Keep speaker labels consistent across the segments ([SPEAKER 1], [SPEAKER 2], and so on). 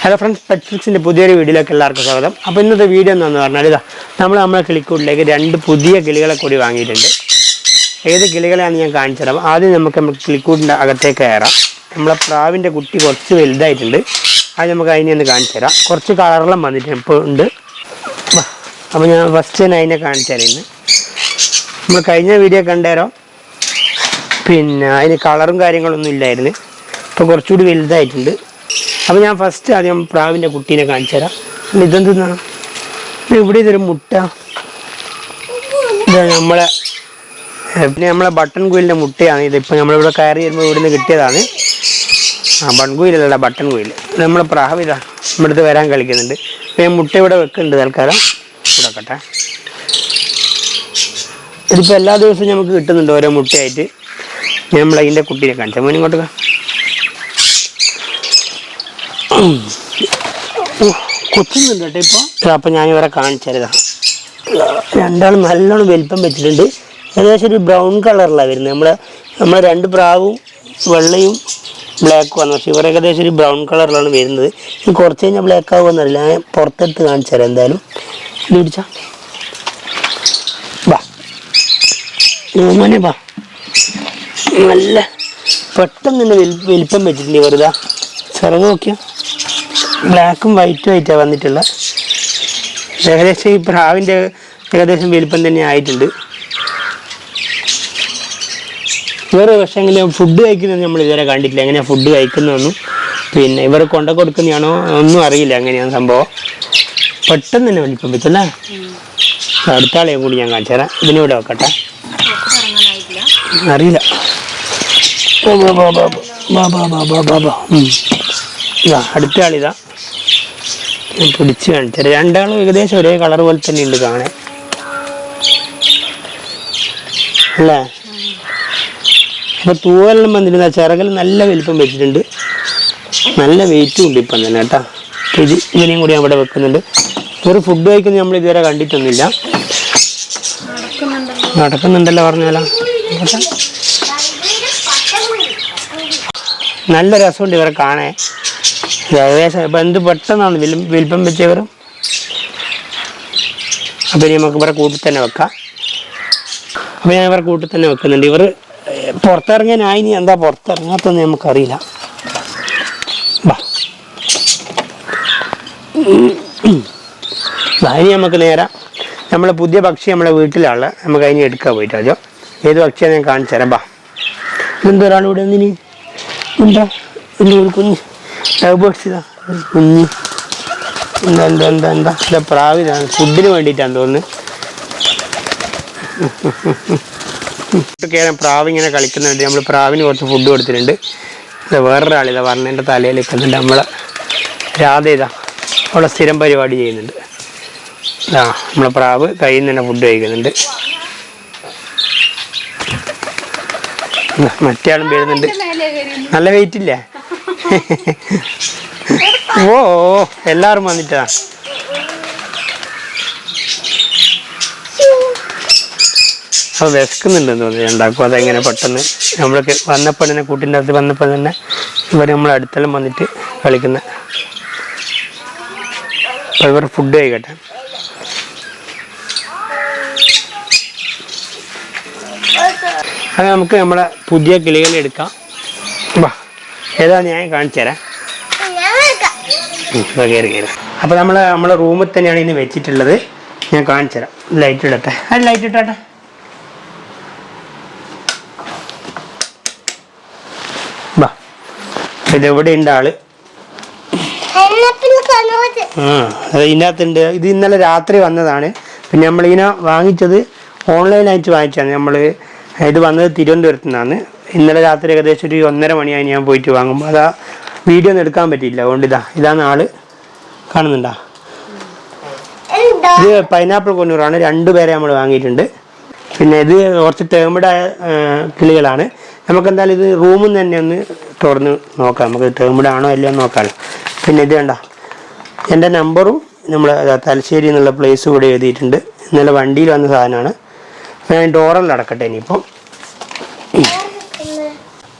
[SPEAKER 1] Hello friends, പെറ്റ്ഫ്ലിക്സിൻ്റെ പുതിയൊരു വീഡിയോയിലേക്ക് എല്ലാവർക്കും സ്വാഗതം. അപ്പോൾ ഇന്നത്തെ വീഡിയോ എന്താണെന്ന് പറഞ്ഞാൽ നമ്മളെ കിളിക്കൂട്ടിലേക്ക് 2 പുതിയ കിളികളെ കൂടി വാങ്ങിയിട്ടുണ്ട്. ഏത് കിളികളെയാണെന്ന് ഞാൻ കാണിച്ചു തരാം. ആദ്യം നമുക്ക് കിളിക്കൂട്ടിൻ്റെ അകത്തേക്ക് കയറാം. നമ്മളെ പ്രാവിൻ്റെ കുട്ടി കുറച്ച് വലുതായിട്ടുണ്ട്. അത് നമുക്ക് അതിനെ ഒന്ന് കാണിച്ചു തരാം. കുറച്ച് കളറെല്ലാം വന്നിട്ട് ഇപ്പോൾ ഉണ്ട്. അപ്പോൾ ഞാൻ ഫസ്റ്റ് തന്നെ അതിനെ കാണിച്ചു തരാം. ഇന്ന് നമ്മൾ കഴിഞ്ഞ വീഡിയോ കണ്ടേരോ, പിന്നെ അതിന് കളറും കാര്യങ്ങളൊന്നും ഇല്ലായിരുന്നു. ഇപ്പോൾ കുറച്ചുകൂടി വലുതായിട്ടുണ്ട്. അപ്പോൾ ഞാൻ ഫസ്റ്റ് ആദ്യം പ്രാവിൻ്റെ കുട്ടീനെ കാണിച്ചു തരാം. ഇതെന്താണ്? ഇവിടെ ഇതൊരു മുട്ട. ഇത് നമ്മളെ ബട്ടൺ കുയിലിൻ്റെ മുട്ടയാണ്. ഇതിപ്പോൾ നമ്മളിവിടെ കയറി വരുമ്പോൾ ഇവിടെ നിന്ന് കിട്ടിയതാണ്. ബൺകുയിലല്ല, ബട്ടൺ കുയിൽ. നമ്മളെ പ്രാവ് ഇതാ നമ്മുടെ അടുത്ത് വരാൻ കളിക്കുന്നുണ്ട്. അപ്പോൾ ഞാൻ മുട്ട ഇവിടെ വെക്കുന്നുണ്ട് തൽക്കാലം. ഇവിടെ വെക്കട്ടെ. ഇതിപ്പോൾ എല്ലാ ദിവസവും നമുക്ക് കിട്ടുന്നുണ്ട് ഓരോ മുട്ടയായിട്ട്. നമ്മളതിൻ്റെ കുട്ടീനെ കാണിച്ചാൽ മോൻ ഇങ്ങോട്ട് കൊച്ചുന്നുണ്ട് കേട്ടോ ഇപ്പോൾ. അപ്പം ഞാനിവരെ കാണിച്ചതാ. രണ്ടാളും നല്ലോണം വലിപ്പം വെച്ചിട്ടുണ്ട്. ഏകദേശം ഒരു ബ്രൗൺ കളറിലാണ് വരുന്നത്. നമ്മളെ 2 പ്രാവും വെള്ളയും ബ്ലാക്കും ആണ്. പക്ഷേ ഇവർ ഏകദേശം ഒരു ബ്രൗൺ കളറിലാണ് വരുന്നത്. ഇത് കുറച്ച് കഴിഞ്ഞാൽ ബ്ലാക്ക് ആകുമെന്നറിയില്ല. ഞാൻ പുറത്തെടുത്ത് കാണിച്ചു തരാം. എന്തായാലും ഇത് പിടിച്ചാ വാ മോനെ വാ. നല്ല പെട്ടെന്ന് തന്നെ വലിപ്പം വെച്ചിട്ടുണ്ട് വെറുതെ. ചിറക് നോക്കിയാൽ ബ്ലാക്കും വൈറ്റും ആയിട്ടാണ് വന്നിട്ടുള്ള. ഏകദേശം ഈ പ്രാവിൻ്റെ ഏകദേശം വലിപ്പം തന്നെ ആയിട്ടുണ്ട്. വേറെ പക്ഷേ എങ്ങനെ ഫുഡ് കഴിക്കുന്നത് നമ്മൾ ഇതുവരെ കണ്ടിട്ടില്ല. എങ്ങനെയാണ് ഫുഡ് കഴിക്കുന്നതൊന്നും, പിന്നെ ഇവർ കൊണ്ട കൊടുക്കുന്നതാണോ ഒന്നും അറിയില്ല എങ്ങനെയാണ് സംഭവം. പെട്ടെന്ന് തന്നെ വലിപ്പം വെച്ചല്ലേ. അടുത്ത ആളെയും കൂടി ഞാൻ കാണിച്ചു തരാം. ഇതിനിവിടെ വെക്കട്ടെ. അറിയില്ല. അടുത്ത ആളിതാ ഞാൻ പിടിച്ച് കാണിച്ചത്. രണ്ടാളും ഏകദേശം ഒരേ കളർ പോലെ തന്നെ ഉണ്ട് കാണാൻ അല്ലേ. അപ്പോൾ തൂവലെല്ലാം വന്നിരുന്ന ചിറകൽ നല്ല വലിപ്പം വെച്ചിട്ടുണ്ട്. നല്ല വെയിറ്റും ഉണ്ട് ഇപ്പം തന്നെ കേട്ടോ. ഇതിനെയും കൂടി അവിടെ വെക്കുന്നുണ്ട്. ഒരു ഫുഡ് കഴിക്കുന്നത് നമ്മൾ ഇതുവരെ കണ്ടിട്ടൊന്നുമില്ല. നടക്കുന്നുണ്ടല്ലോ പറഞ്ഞാലോ. നല്ല രസമുണ്ട് ഇവരെ കാണാൻ. ഏകദേശം ഇപ്പം എന്ത് പെട്ടെന്നാണ് വലിപ്പം വെച്ചവരും. അപ്പം ഇനി നമുക്ക് ഇവരെ കൂട്ടിൽ തന്നെ വെക്കാം. അപ്പോൾ ഞാൻ ഇവരെ കൂട്ടിൽ തന്നെ വെക്കുന്നുണ്ട്. ഇവർ പുറത്തിറങ്ങാനായി. ഇനി എന്താ പുറത്തിറങ്ങാത്തെന്ന് നമുക്കറിയില്ല. ഇനി നമുക്ക് നേരെ നമ്മളെ പുതിയ പക്ഷി നമ്മളെ വീട്ടിലുള്ള നമുക്ക് അതിന് എടുക്കാൻ പോയിട്ടോ. ഏത് പക്ഷിയാണ് ഞാൻ കാണിച്ചു തരാം. ഇതെന്തൊരാളിവിടെ ഒന്നിന് എന്താ ഒരു കുഞ്ഞ് ലവ് ബേർഡ്സ്. ഇതാ കുഞ്ഞ് എന്താ പ്രാവിതാണ്. ഫുഡിന് വേണ്ടിയിട്ടാണ് തോന്നുന്നു. പ്രാവ് ഇങ്ങനെ കളിക്കുന്നുണ്ട്. നമ്മൾ പ്രാവിന് കുറച്ച് ഫുഡ് കൊടുത്തിട്ടുണ്ട്. വേറൊരാളിതാ പറഞ്ഞതിൻ്റെ തലയിൽ നിൽക്കുന്നുണ്ട്. നമ്മളെ രാധ ഇതാ അവളെ സ്ഥിരം പരിപാടി ചെയ്യുന്നുണ്ട്. നമ്മളെ പ്രാവ് കയ്യിൽ നിന്ന് തന്നെ ഫുഡ് കഴിക്കുന്നുണ്ട്. മറ്റേ ആളും വരുന്നുണ്ട്. നല്ല വെയിറ്റ് ഇല്ലേ? ഓ എല്ലാവരും വന്നിട്ടാ. അപ്പോൾ വിശക്കുന്നുണ്ടെന്ന് തോന്നുന്നു ഉണ്ടാക്കും. അതെങ്ങനെ പെട്ടെന്ന് നമ്മൾക്ക് വന്നപ്പോൾ തന്നെ കൂട്ടിൻ്റെ അടുത്ത് വന്നപ്പോൾ തന്നെ ഇവർ നമ്മളെ അടുത്തെല്ലാം വന്നിട്ട് കളിക്കുന്ന. അപ്പോൾ ഇവർ ഫുഡ് കഴിക്കട്ടെ. അത് നമുക്ക് നമ്മളെ പുതിയ കിളികളെ എടുക്കാം. ഏതാ ഞാൻ കാണിച്ചു തരാം. കയറി. അപ്പോൾ നമ്മളെ റൂമിൽ തന്നെയാണ് ഇന്ന് വെച്ചിട്ടുള്ളത്. ഞാൻ കാണിച്ചു തരാം. ലൈറ്റ് ഇടട്ടെ. ലൈറ്റ് ഇട്ടട്ടെ. ഇതെവിടെ ഉണ്ട് ആള്? ഇതിനകത്തുണ്ട്. ഇത് ഇന്നലെ രാത്രി വന്നതാണ്. പിന്നെ നമ്മളിതിനെ വാങ്ങിച്ചത് ഓൺലൈനായിട്ട് വാങ്ങിച്ചാണ്. നമ്മൾ ഇത് വന്നത് തിരുവനന്തപുരത്തു നിന്നാണ്. ഇന്നലെ രാത്രി ഏകദേശം ഒരു 1:30 മണിയായി ഞാൻ പോയിട്ട് വാങ്ങുമ്പോൾ. അതാ വീഡിയോ ഒന്നും എടുക്കാൻ പറ്റിയില്ല. അതുകൊണ്ട് ഇതാണ് ആള്. കാണുന്നുണ്ടോ? ഇത് പൈനാപ്പിൾ കൊന്നൂറാണ്. 2 പേരെ നമ്മൾ വാങ്ങിയിട്ടുണ്ട്. പിന്നെ ഇത് കുറച്ച് ടേമിഡായ കിളികളാണ്. നമുക്കെന്തായാലും ഇത് റൂമിൽ നിന്ന് തന്നെ ഒന്ന് തുറന്ന് നോക്കാം. നമുക്ക് ടേമിഡാണോ അല്ലയോ എന്ന് നോക്കാമല്ലോ. പിന്നെ ഇത് കണ്ടോ, എൻ്റെ നമ്പറും നമ്മൾ തലശ്ശേരി എന്നുള്ള പ്ലേസ് കൂടെ എഴുതിയിട്ടുണ്ട്. ഇന്നലെ വണ്ടിയിൽ വന്ന സാധനമാണ്. അപ്പോൾ ഞാൻ ഡോറെല്ലാം അടക്കട്ടെ ഇനിയിപ്പം.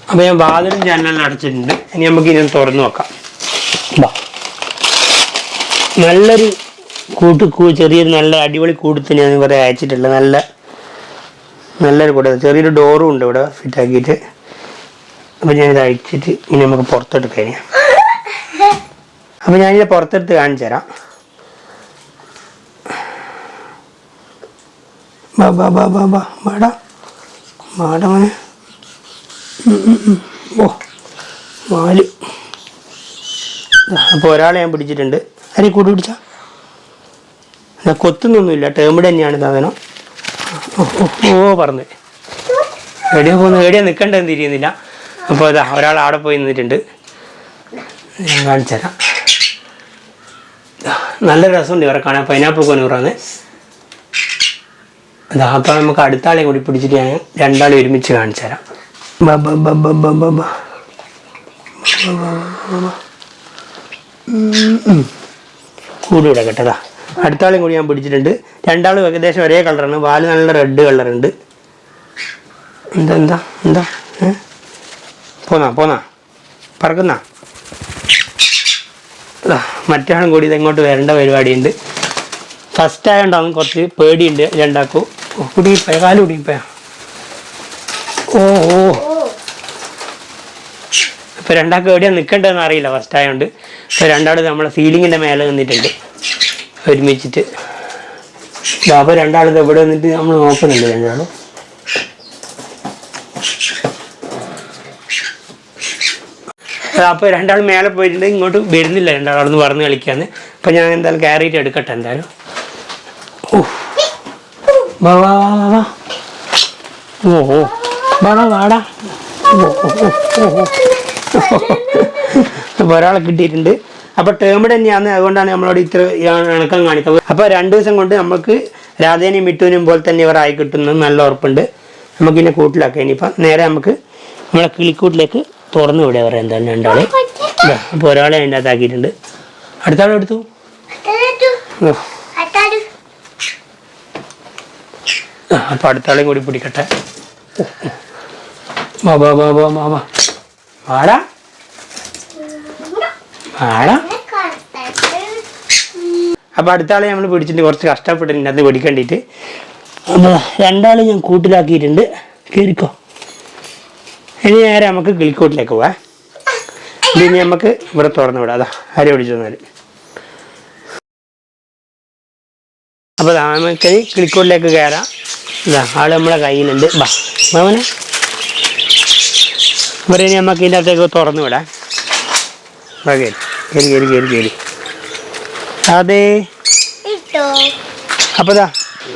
[SPEAKER 1] അപ്പോൾ ഞാൻ വാതിലും ജനലെല്ലാം അടച്ചിട്ടുണ്ട്. ഇനി നമുക്ക് ഇനി തുറന്ന് നോക്കാം. നല്ലൊരു ചെറിയൊരു നല്ല അടിപൊളി കൂട് തന്നെയാണ് ഇവരെ അയച്ചിട്ടുള്ളത്. നല്ലൊരു കൂടെ ചെറിയൊരു ഡോറും ഉണ്ട് ഇവിടെ ഫിറ്റാക്കിയിട്ട്. അപ്പോൾ ഞാനിത് അഴിച്ചിട്ട് ഇനി നമുക്ക് പുറത്തെടുക്കാം. അപ്പോൾ ഞാനിത് പുറത്തെടുത്ത് കാണിച്ചു തരാം. മോനെ ഓ വാല്. അപ്പോൾ ഒരാളെ ഞാൻ പിടിച്ചിട്ടുണ്ട്. അതിനെ കൂട്ടി പിടിച്ചാൽ കൊത്തുന്നൊന്നുമില്ല, ടേമിഡ് തന്നെയാണ് സാധനം. പറഞ്ഞ് എവിടെയാ നിൽക്കേണ്ടതെന്ന് തിരിയുന്നില്ല. അപ്പോൾ അതാ ഒരാൾ അവിടെ പോയി നിന്നിട്ടുണ്ട്. ഞാൻ കാണിച്ചു തരാം. നല്ല രസമുണ്ട് ഇവരെ കാണാൻ. പൈനാപ്പിൾ കൊന്നൂറാണ്. അതാ അപ്പോൾ നമുക്ക് അടുത്ത ആളെയും കൂടി പിടിച്ചിട്ട് ഞാൻ രണ്ടാളെ ഒരുമിച്ച് കാണിച്ചു തരാം. കൂടി ഇവിടെ കേട്ടതാ. അടുത്താളെയും കൂടി ഞാൻ പിടിച്ചിട്ടുണ്ട്. രണ്ടാളും ഏകദേശം ഒരേ കളറാണ്. വാല് നല്ല റെഡ് കളറുണ്ട്. എന്താ പോന്നാ പറക്കുന്ന. മറ്റാളും കൂടി ഇതെങ്ങോട്ട് വരേണ്ട പരിപാടിയുണ്ട്. ഫസ്റ്റ് ആയതുകൊണ്ടാണ് കുറച്ച് പേടിയുണ്ട് രണ്ടാക്കും. കുടുങ്ങിപ്പോയ കാല് കുടുങ്ങിപ്പോയ. ഇപ്പോൾ രണ്ടാൾക്ക് എവിടെയാണ് നിൽക്കേണ്ടതെന്ന് അറിയില്ല ഫസ്റ്റ് ആയതുകൊണ്ട്. ഇപ്പോൾ രണ്ടാളും നമ്മളെ സീലിങ്ങിൻ്റെ മേലെ നിന്നിട്ടുണ്ട് ഒരുമിച്ചിട്ട്. അപ്പോൾ രണ്ടാളിത് എവിടെ നിന്നിട്ട് നമ്മൾ നോക്കുന്നുണ്ട് രണ്ടാളും. അപ്പോൾ രണ്ടാൾ മേലെ പോയിട്ടുണ്ട്. ഇങ്ങോട്ട് വരുന്നില്ല രണ്ടാൾ അവിടെ നിന്ന് പറഞ്ഞ് കളിക്കാന്ന്. അപ്പം ഞാൻ എന്തായാലും കയറിയിട്ട് എടുക്കട്ടെ എന്തായാലും. വാടാ. അപ്പോൾ ഒരാളെ കിട്ടിയിട്ടുണ്ട്. അപ്പോൾ ടേമിഡ് തന്നെയാണ്. അതുകൊണ്ടാണ് നമ്മളോട് ഇത്ര ഇണക്കം കാണിക്കുന്നത്. അപ്പോൾ 2 ദിവസം കൊണ്ട് നമുക്ക് രാധേനെയും മിട്ടുവിനും പോലെ തന്നെ ഇവർ ആയി കിട്ടുന്നത് നല്ല ഉറപ്പുണ്ട്. നമുക്കിന്നെ കൂട്ടിലാക്കാം. ഇനിയിപ്പം നേരെ നമുക്ക് നമ്മളെ കിളിക്കൂട്ടിലേക്ക് തുറന്നു വിടുക പറയാം എന്തായാലും രണ്ടാളെ. അപ്പോൾ ഒരാളെ അതിൻ്റെ അകത്താക്കിയിട്ടുണ്ട്. അടുത്താളെ എടുത്തു. അപ്പോൾ അടുത്താളെയും കൂടി പിടിക്കട്ടെ. വാടാ. അപ്പോൾ അടുത്താളെ നമ്മൾ പിടിച്ചിട്ട് കുറച്ച് കഷ്ടപ്പെട്ട് ഇതിനകത്ത് പിടിക്കേണ്ടിയിട്ട്. അപ്പോൾ രണ്ടാളെ ഞാൻ കൂട്ടിലാക്കിയിട്ടുണ്ട്. കയറിക്കോ. ഇനി നേരെ നമുക്ക് കിളിക്കൂട്ടിലേക്ക് പോവാം. ഇനി നമുക്ക് ഇവിടെ തുറന്നു വിടാം. അതാ ആരെ പിടിച്ചു തന്നാൽ. അപ്പോൾ നമുക്ക് കിളിക്കൂട്ടിലേക്ക് കയറാം. ഇതാ ആൾ നമ്മളെ കയ്യിലുണ്ട്. മാമനെ ഇവിടെ ഇനി നമുക്ക് ഇതിൻ്റെ അകത്തേക്ക് തുറന്നു വിടാം. കയറി അതെ. അപ്പോൾ ഇതാ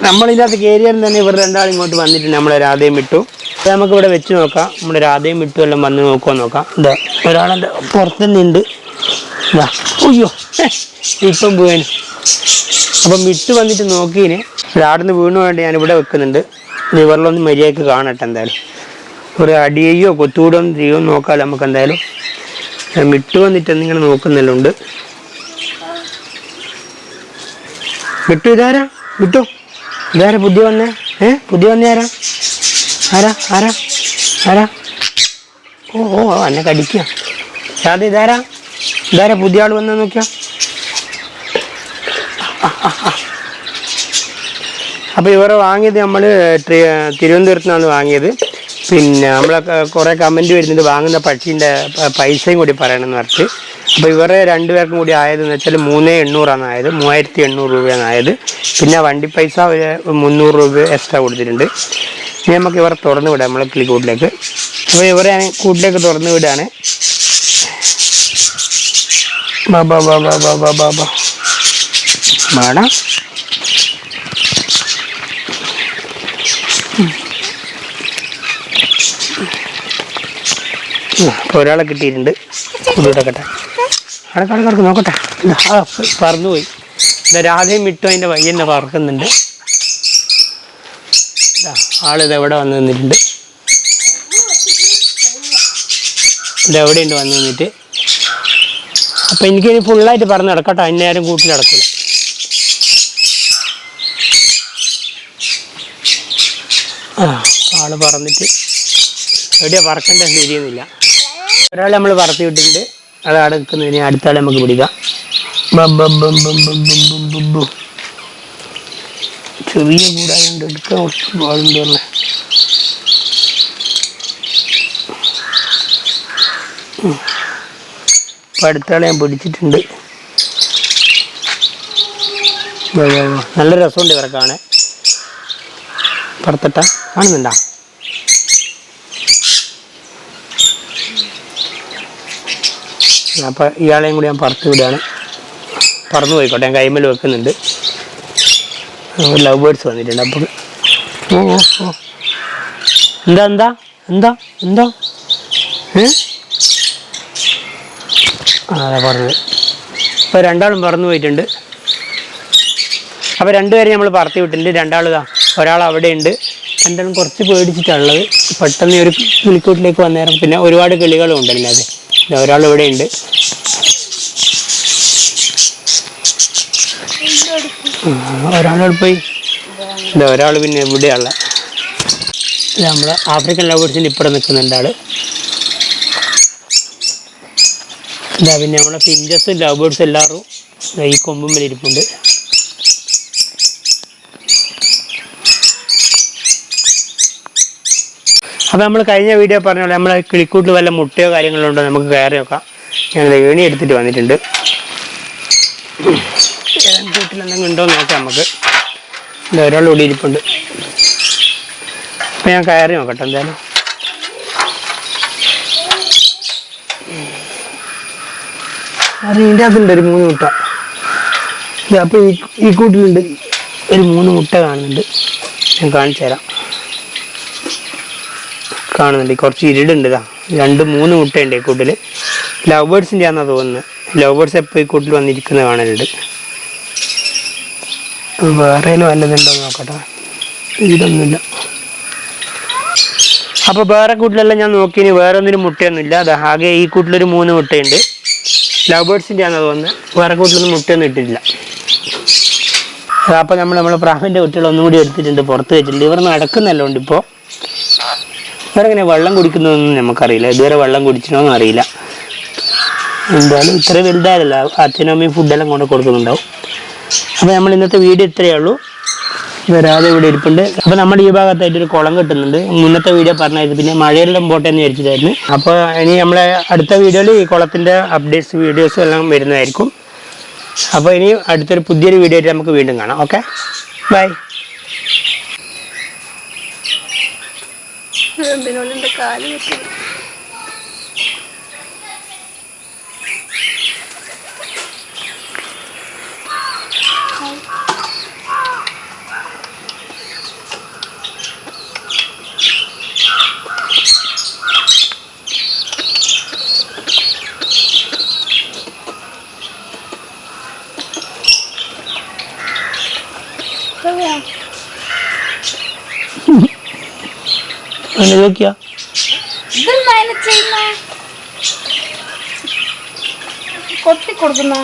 [SPEAKER 1] നമ്മളിതിനകത്ത് കയറിയാലും തന്നെ ഇവർ രണ്ടാളും ഇങ്ങോട്ട് വന്നിട്ടുണ്ട്. നമ്മളെ രാധയും വിട്ടു. അത് നമുക്ക് ഇവിടെ വെച്ച് നോക്കാം. നമ്മുടെ രാധയും വിട്ടു എല്ലാം വന്ന് നോക്കാം. ഇതാ ഒരാളെൻ്റെ പുറത്ത് തന്നെ ഉണ്ട്. ഇതാ അയ്യോ ഇപ്പം പോവാൻ. അപ്പം വിട്ട് വന്നിട്ട് നോക്കിയിന് ഒരാടുന്ന് വീണു വേണ്ടി ഞാൻ ഇവിടെ വെക്കുന്നുണ്ട്. ഇവരിലൊന്ന് മര്യാദയ്ക്ക് കാണട്ടെ എന്തായാലും. ഒരു അടിയോ കൊത്തുകൂടോ ചെയ്യുമോ നോക്കാമല്ലോ നമുക്ക് എന്തായാലും. വിട്ടു വന്നിട്ട് എന്നിങ്ങനെ നോക്കുന്നെല്ലുണ്ട്. വിട്ടു ഇതാരാ പുതിയ വന്നേ? പുതിയ വന്നേ ആരാ? ഓ എന്നെ കടിക്കുക. അത് ഇതാരാ പുതിയ ആൾ വന്ന നോക്കിയാ. അപ്പോൾ ഇവരെ വാങ്ങിയത് നമ്മൾ തിരുവനന്തപുരത്ത് നിന്നാണ് വാങ്ങിയത്. പിന്നെ നമ്മളെ കുറേ കമൻറ്റ് വരുന്നുണ്ട് വാങ്ങുന്ന പക്ഷീൻ്റെ പൈസയും കൂടി പറയണമെന്ന് പറഞ്ഞിട്ട്. അപ്പോൾ ഇവരെ 2 പേർക്കും കൂടി ആയതെന്ന് വെച്ചാൽ 3800 ആയത്. 3800 രൂപയാണ് ആയത്. പിന്നെ വണ്ടി പൈസ 300 രൂപ എക്സ്ട്രാ കൊടുത്തിട്ടുണ്ട്. ഇനി നമുക്ക് ഇവരെ തുറന്നു വിടാം നമ്മളെ കിളിക്കൂട്ടിലേക്ക്. അപ്പോൾ ഇവരെ ഞാൻ കൂട്ടിലേക്ക് തുറന്നു വിടുകയാണ്. മാടാ അപ്പോൾ ഒരാളെ കിട്ടിയിട്ടുണ്ട്. ഇവിടെക്കട്ടെ കടക്ക് നോക്കട്ടെ. പറന്നുപോയി. രാധയും വിട്ടും അതിൻ്റെ വയ്യന്നെ പറക്കുന്നുണ്ട്. ആളിത് എവിടെ വന്ന് നിന്നിട്ടുണ്ട്. ഇതെവിടെയുണ്ട് വന്ന് നിന്നിട്ട്. അപ്പം എനിക്കിനി ഫുള്ളായിട്ട് പറന്ന് കിടക്കട്ടോ. അന്നേരം കൂട്ടിൽ കിടക്കില്ല. ആള് പറന്നിട്ട് എവിടെയാ പറക്കേണ്ടത് ശരിയൊന്നുമില്ല. ഒരാളെ നമ്മൾ പറത്തി വിട്ടിട്ടുണ്ട്. അത് അവിടെ നിൽക്കുന്നതിന് അടുത്താളെ നമുക്ക് പിടിക്കാം. ചെറിയ കൂടായുണ്ട് എടുക്കാൻ കുറച്ച് പാടുണ്ട് പറഞ്ഞേ. അപ്പം അടുത്താളെ ഞാൻ പിടിച്ചിട്ടുണ്ട്. നല്ല രസമുണ്ട് ഇവരെ കാണാൻ. പറത്തട്ട കാണുന്നുണ്ടാ? അപ്പം ഇയാളെയും കൂടി ഞാൻ പറത്ത് വിടുകയാണ്. പറന്നു പോയിക്കോട്ടെ, ഞാൻ കൈമേൽ വെക്കുന്നുണ്ട്. ലവ് ബേർഡ്സ് വന്നിട്ടുണ്ട്. അപ്പം ഓ ഓ ഓ എന്താ എന്താ എന്താ എന്താ അതാ പറഞ്ഞത്. അപ്പോൾ രണ്ടാളും പറന്നു പോയിട്ടുണ്ട്. അപ്പോൾ രണ്ടുപേരെ നമ്മൾ പറത്തി വിട്ടിട്ടുണ്ട്. രണ്ടാളിതാ, ഒരാൾ അവിടെ ഉണ്ട്. രണ്ടാളും കുറച്ച് പേടിച്ചിട്ടുള്ളത്. പെട്ടെന്ന് ഒരു കിളിക്കൂട്ടിലേക്ക് വന്നേരം പിന്നെ ഒരുപാട് കിളികളും ഉണ്ടല്ലോ. അത് ഒരാൾ ഇവിടെ ഉണ്ട്. ഒരാളോട് പോയി ഒരാൾ പിന്നെ ഇവിടെയുള്ള നമ്മൾ ആഫ്രിക്കൻ ലവ് ബേർഡ്സിൻ്റെ ഇപ്പുറം നിൽക്കുന്നുണ്ട് ആൾ. ഇതാ പിന്നെ നമ്മളെ ഫിഞ്ചസും ലവ് ബേർഡ്സും എല്ലാവരും ഈ കൊമ്പുമ്പിൽ ഇരിപ്പുണ്ട്. അപ്പോൾ നമ്മൾ കഴിഞ്ഞ വീഡിയോ പറഞ്ഞ പോലെ നമ്മളെ കിളിക്കൂട്ടിൽ വല്ല മുട്ടയോ കാര്യങ്ങളോ ഉണ്ടോ നമുക്ക് കയറി നോക്കാം. ഞങ്ങൾ ഏണി എടുത്തിട്ട് വന്നിട്ടുണ്ട്. ഏതെങ്കിലും കൂട്ടിൽ എന്തെങ്കിലും ഉണ്ടോ എന്ന് നോക്കാം നമുക്ക്. ഒരാൾ ഇവിടെ ഇരിപ്പുണ്ട്. അപ്പം ഞാൻ കയറി നോക്കട്ടെ എന്തായാലും. അത് ഇതിൻ്റെ അകത്തുണ്ട് ഒരു 3 മുട്ട. അപ്പോൾ ഈ കൂട്ടിലുണ്ട് ഒരു 3 മുട്ട കാണുന്നുണ്ട്. ഞാൻ കാണിച്ചു തരാം. കാണുന്നുണ്ട് കുറച്ച് ഇരുടുണ്ട്. ഇതാ 2-3 മുട്ടയുണ്ട് ഈ കൂട്ടിൽ. ലവ് ബേർഡ്സിൻ്റെ ആണെന്നാണ് തോന്നുന്നത്. ലവ് ബേർഡ്സ് എപ്പോൾ ഈ കൂട്ടിൽ വന്നിരിക്കുന്നത് കാണലുണ്ട്. വേറെ വല്ലതുണ്ടോ നോക്കട്ടെ. ഇതൊന്നുമില്ല. അപ്പോൾ വേറെ കൂട്ടിലെല്ലാം ഞാൻ നോക്കിയിന് വേറെ ഒന്നിനും മുട്ടയൊന്നുമില്ല. അത് ആകെ ഈ കൂട്ടിലൊരു 3 മുട്ടയുണ്ട്. ലവ് ബേർഡ്സിൻ്റെ ആണെന്ന് തോന്നുന്നത്. വേറെ കൂട്ടിലൊന്നും മുട്ടയൊന്നും ഇട്ടിട്ടില്ല. അപ്പോൾ നമ്മളെ പ്രാവിൻ്റെ കുട്ടികൾ ഒന്നും കൂടി എടുത്തിട്ടുണ്ട്, പുറത്ത് വെച്ചിട്ടുണ്ട്. ഇവർ നടക്കുന്നല്ലോ ഉണ്ട് ഇപ്പോൾ. ഇവരെങ്ങനെ വെള്ളം കുടിക്കുന്നതൊന്നും നമുക്കറിയില്ല. ഇതുവരെ വെള്ളം കുടിക്കണമെന്നും അറിയില്ല. എന്തായാലും ഇത്ര വലുതായതല്ല, അച്ഛനും അമ്മയും ഫുഡെല്ലാം കൊണ്ട് കൊടുക്കുന്നുണ്ടാവും. അപ്പോൾ നമ്മൾ ഇന്നത്തെ വീഡിയോ ഇത്രയേ ഉള്ളൂ. വരാതെ ഇവിടെ ഇരിപ്പുണ്ട്. അപ്പോൾ നമ്മുടെ ഈ ഭാഗത്തായിട്ട് ഒരു കുളം കിട്ടുന്നുണ്ട്. മുന്നത്തെ വീഡിയോ പറഞ്ഞായിരുന്നു. പിന്നെ മഴയെല്ലാം പോട്ടെ എന്ന് വിചാരിച്ചതായിരുന്നു. അപ്പോൾ ഇനി നമ്മളെ അടുത്ത വീഡിയോയിൽ ഈ കുളത്തിൻ്റെ അപ്ഡേറ്റ്സ് വീഡിയോസും എല്ലാം വരുന്നതായിരിക്കും. അപ്പോൾ ഇനി അടുത്തൊരു പുതിയൊരു വീഡിയോ ആയിട്ട് നമുക്ക് വീണ്ടും കാണാം. Okay, by. നോക്കിയാ
[SPEAKER 2] കൊത്തി കൊടുക്കുന്ന.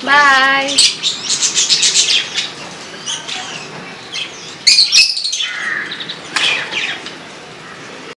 [SPEAKER 2] ബൈ.